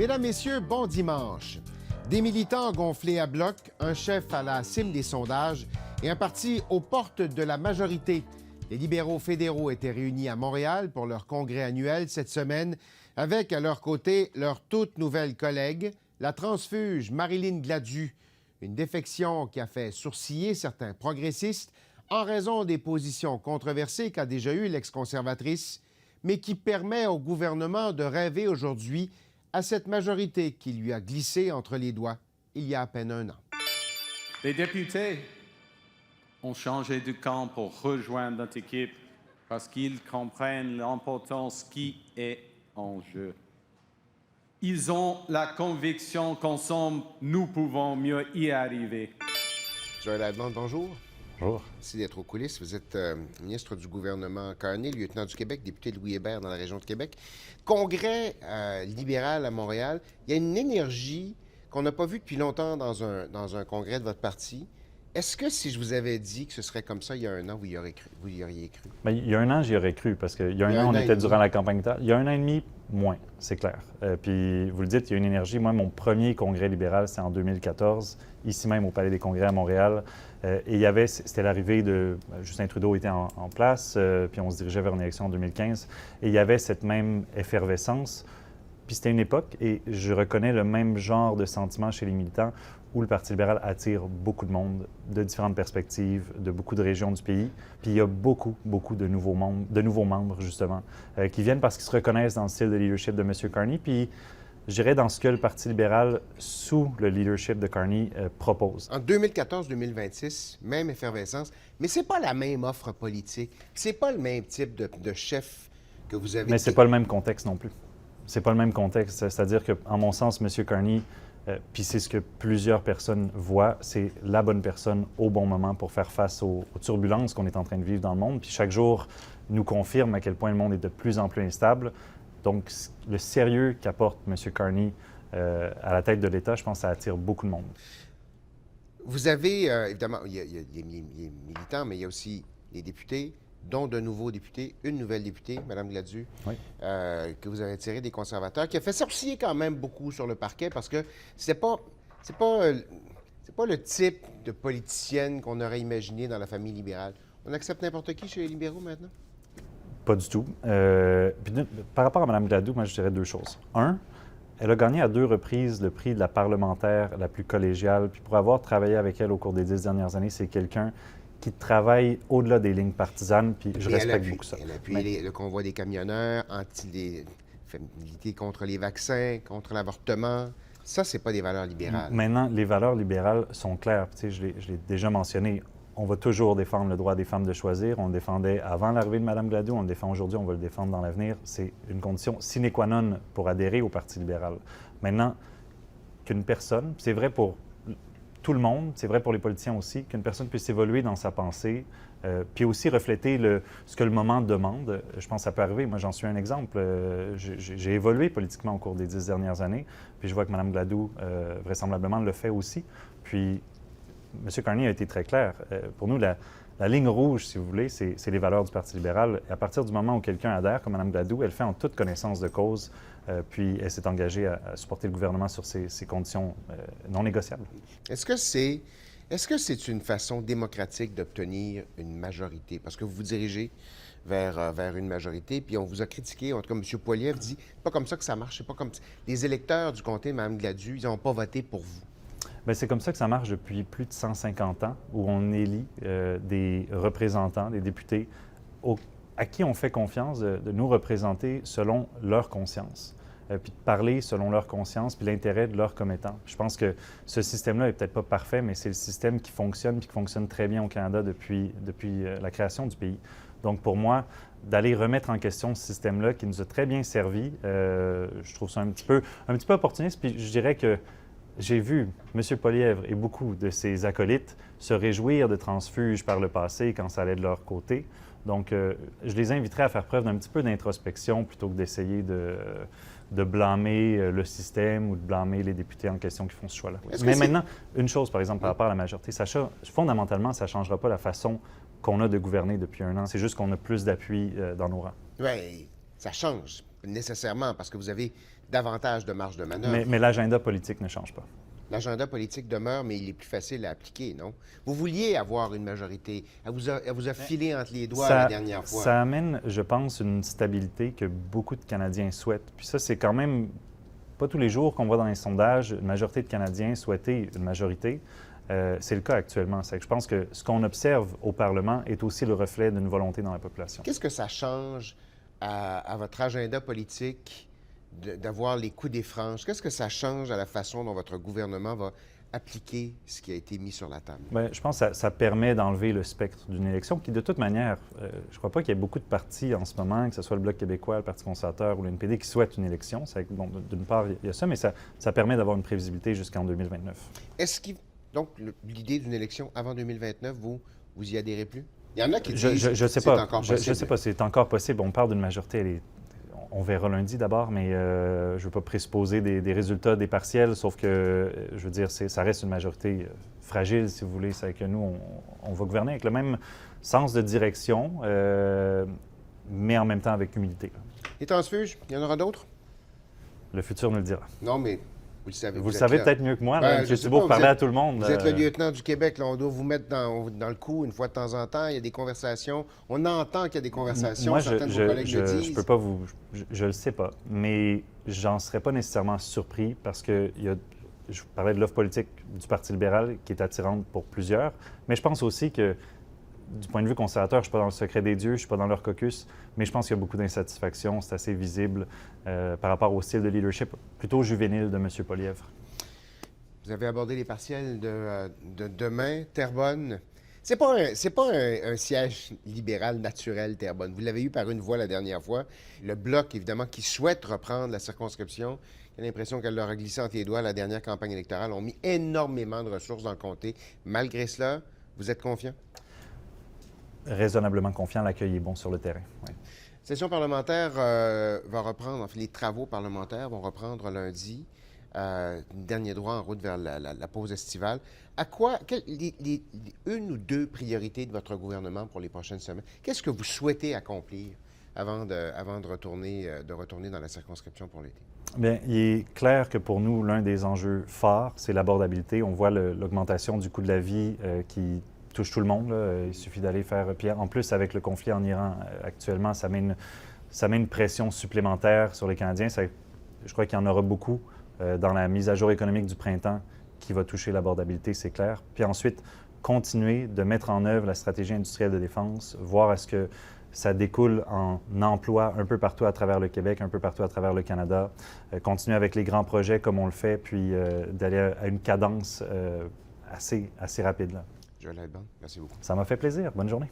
Mesdames, Messieurs, bon dimanche. Des militants gonflés à bloc, un chef à la cime des sondages et un parti aux portes de la majorité. Les libéraux fédéraux étaient réunis à Montréal pour leur congrès annuel cette semaine avec à leur côté leur toute nouvelle collègue, la transfuge Marilyn Gladu. Une défection qui a fait sourciller certains progressistes en raison des positions controversées qu'a déjà eues l'ex-conservatrice, mais qui permet au gouvernement de rêver aujourd'hui à cette majorité qui lui a glissé entre les doigts il y a à peine un an. Les députés ont changé de camp pour rejoindre notre équipe parce qu'ils comprennent l'importance qui est en jeu. Ils ont la conviction qu'ensemble, nous pouvons mieux y arriver. Joël Lademont, bonjour. Bonjour. Merci d'être aux coulisses. Vous êtes ministre du gouvernement Carney, lieutenant du Québec, député de Louis Hébert dans la région de Québec. Congrès libéral à Montréal. Il y a une énergie qu'on n'a pas vue depuis longtemps dans un congrès de votre parti. Est-ce que si je vous avais dit que ce serait comme ça il y a un an, vous y auriez cru? Bien, il y a un an, j'y aurais cru, parce qu'il y a un an, on était durant la campagne électorale. Il y a un an et demi, moins, c'est clair. Puis, vous le dites, il y a une énergie. Moi, mon premier congrès libéral, c'était en 2014, ici même au Palais des Congrès à Montréal. Et c'était l'arrivée de Justin Trudeau était en place, puis on se dirigeait vers une élection en 2015. Et il y avait cette même effervescence. Puis c'était une époque, et je reconnais le même genre de sentiment chez les militants, où le Parti libéral attire beaucoup de monde, de différentes perspectives, de beaucoup de régions du pays. Puis il y a beaucoup de nouveaux membres justement, qui viennent parce qu'ils se reconnaissent dans le style de leadership de M. Carney. Puis je dirais dans ce que le Parti libéral, sous le leadership de Carney, propose. En 2014-2026, même effervescence, mais c'est pas la même offre politique. C'est pas le même type de chef que vous avez. Mais c'est pas le même contexte non plus. C'est pas le même contexte. C'est-à-dire que, en mon sens, M. Carney, puis c'est ce que plusieurs personnes voient, c'est la bonne personne au bon moment pour faire face aux turbulences qu'on est en train de vivre dans le monde. Puis chaque jour nous confirme à quel point le monde est de plus en plus instable. Donc, le sérieux qu'apporte M. Carney à la tête de l'État, je pense que ça attire beaucoup de monde. Vous avez, évidemment, il y a les militants, mais il y a aussi les députés, dont de nouveaux députés, une nouvelle députée, Mme Gladu, Oui. que vous avez tiré des conservateurs, qui a fait sourciller quand même beaucoup sur le parquet parce que c'est pas le type de politicienne qu'on aurait imaginé dans la famille libérale. On accepte n'importe qui chez les libéraux maintenant? Pas du tout. Puis, par rapport à Mme Gladu, moi, je dirais deux choses. Un, elle a gagné à 2 reprises le prix de la parlementaire la plus collégiale. Puis pour avoir travaillé avec elle au cours des 10 dernières années, c'est quelqu'un qui travaille au-delà des lignes partisanes, puis je respecte beaucoup ça. Elle appuie le convoi des camionneurs, militer contre les vaccins, contre l'avortement. Ça, c'est pas des valeurs libérales. Maintenant, les valeurs libérales sont claires. Tu sais, je l'ai déjà mentionné. On va toujours défendre le droit des femmes de choisir. On le défendait avant l'arrivée de Mme Gladu, on le défend aujourd'hui, on va le défendre dans l'avenir. C'est une condition sine qua non pour adhérer au Parti libéral. Maintenant, qu'une personne, c'est vrai pour tout le monde, c'est vrai pour les politiciens aussi, qu'une personne puisse évoluer dans sa pensée, puis aussi refléter ce que le moment demande. Je pense que ça peut arriver. Moi, j'en suis un exemple. J'ai évolué politiquement au cours des 10 dernières années, puis je vois que Mme Gladu, vraisemblablement, le fait aussi. Puis, M. Carney a été très clair. Pour nous, la ligne rouge, si vous voulez, c'est les valeurs du Parti libéral. Et à partir du moment où quelqu'un adhère, comme Mme Gladu, elle fait en toute connaissance de cause, puis elle s'est engagée à supporter le gouvernement sur ces conditions non négociables. Est-ce que c'est une façon démocratique d'obtenir une majorité? Parce que vous vous dirigez vers une majorité, puis on vous a critiqué, en tout cas, M. Poilievre dit, c'est pas comme ça que ça marche, c'est pas comme... Les électeurs du comté, Mme Gladu, ils n'ont pas voté pour vous. Bien, c'est comme ça que ça marche depuis plus de 150 ans, où on élit des représentants, des députés, à qui on fait confiance de nous représenter selon leur conscience, puis de parler selon leur conscience, puis l'intérêt de leur commettant. Je pense que ce système-là n'est peut-être pas parfait, mais c'est le système qui fonctionne, puis qui fonctionne très bien au Canada depuis la création du pays. Donc, pour moi, d'aller remettre en question ce système-là qui nous a très bien servi, je trouve ça un petit peu opportuniste, puis je dirais que j'ai vu M. Poilievre et beaucoup de ses acolytes se réjouir de transfuges par le passé quand ça allait de leur côté. Donc, je les inviterais à faire preuve d'un petit peu d'introspection plutôt que d'essayer de blâmer le système ou de blâmer les députés en question qui font ce choix-là. Mais maintenant, une chose, par exemple, par rapport à la majorité, fondamentalement, ça ne changera pas la façon qu'on a de gouverner depuis un an. C'est juste qu'on a plus d'appui dans nos rangs. Oui, ça change nécessairement parce que vous avez davantage de marge de manœuvre. Mais l'agenda politique ne change pas. L'agenda politique demeure, mais il est plus facile à appliquer, non? Vous vouliez avoir une majorité. Elle vous a filé entre les doigts la dernière fois. Ça amène, je pense, une stabilité que beaucoup de Canadiens souhaitent. Puis ça, c'est quand même pas tous les jours qu'on voit dans les sondages une majorité de Canadiens souhaiter une majorité. C'est le cas actuellement. C'est que je pense que ce qu'on observe au Parlement est aussi le reflet d'une volonté dans la population. Qu'est-ce que ça change à votre agenda politique d'avoir les coups des franges? Qu'est-ce que ça change à la façon dont votre gouvernement va appliquer ce qui a été mis sur la table? Bien, je pense que ça permet d'enlever le spectre d'une élection qui, de toute manière, je ne crois pas qu'il y ait beaucoup de partis en ce moment, que ce soit le Bloc québécois, le Parti conservateur ou le NPD, qui souhaitent une élection. Bon, d'une part, il y a ça, mais ça permet d'avoir une prévisibilité jusqu'en 2029. Donc, l'idée d'une élection avant 2029, vous y adhérez plus? Il y en a qui disent je sais c'est pas. encore possible. Je sais pas, c'est encore possible. On parle d'une majorité, on verra lundi d'abord, mais je ne veux pas présupposer des résultats des partiels, sauf que, je veux dire, ça reste une majorité fragile, si vous voulez. C'est avec nous, on va gouverner avec le même sens de direction, mais en même temps avec humilité. Les transfuges, il y en aura d'autres? Le futur nous le dira. Non, mais vous le savez. Vous le savez peut-être mieux que moi. Ben, M. Thibault parlait à tout le monde. Vous êtes le lieutenant du Québec. Là, on doit vous mettre dans le coup une fois de temps en temps. Il y a des conversations. On entend qu'il y a des conversations. Moi, certains de vos collègues le disent. Je peux pas vous... Je le sais pas. Mais j'en serais pas nécessairement surpris parce que je parlais de l'offre politique du Parti libéral qui est attirante pour plusieurs. Mais je pense aussi que, du point de vue conservateur, je ne suis pas dans le secret des dieux, je ne suis pas dans leur caucus, mais je pense qu'il y a beaucoup d'insatisfaction. C'est assez visible par rapport au style de leadership plutôt juvénile de M. Poilievre. Vous avez abordé les partiels de demain. Terrebonne, c'est pas un siège libéral naturel, Terrebonne. Vous l'avez eu par une voix la dernière fois. Le Bloc, évidemment, qui souhaite reprendre la circonscription, j'ai l'impression qu'elle leur a glissé entre les doigts la dernière campagne électorale, ont mis énormément de ressources dans le comté. Malgré cela, vous êtes confiant? Raisonnablement confiant, l'accueil est bon sur le terrain. Oui. La session parlementaire va reprendre, enfin, les travaux parlementaires vont reprendre lundi. Dernier droit en route vers la pause estivale. À quoi, une ou deux priorités de votre gouvernement pour les prochaines semaines? Qu'est-ce que vous souhaitez accomplir avant de retourner dans la circonscription pour l'été? Bien, il est clair que pour nous, l'un des enjeux forts, c'est l'abordabilité. On voit l'augmentation du coût de la vie qui touche tout le monde. Là. Il suffit d'aller faire... Puis en plus, avec le conflit en Iran actuellement, ça met une pression supplémentaire sur les Canadiens. Je crois qu'il y en aura beaucoup dans la mise à jour économique du printemps qui va toucher l'abordabilité, c'est clair. Puis ensuite, continuer de mettre en œuvre la stratégie industrielle de défense, voir à ce que ça découle en emploi un peu partout à travers le Québec, un peu partout à travers le Canada, continuer avec les grands projets comme on le fait, puis d'aller à une cadence assez rapide. Là. Joël Lightbound, merci beaucoup. Ça m'a fait plaisir. Bonne journée.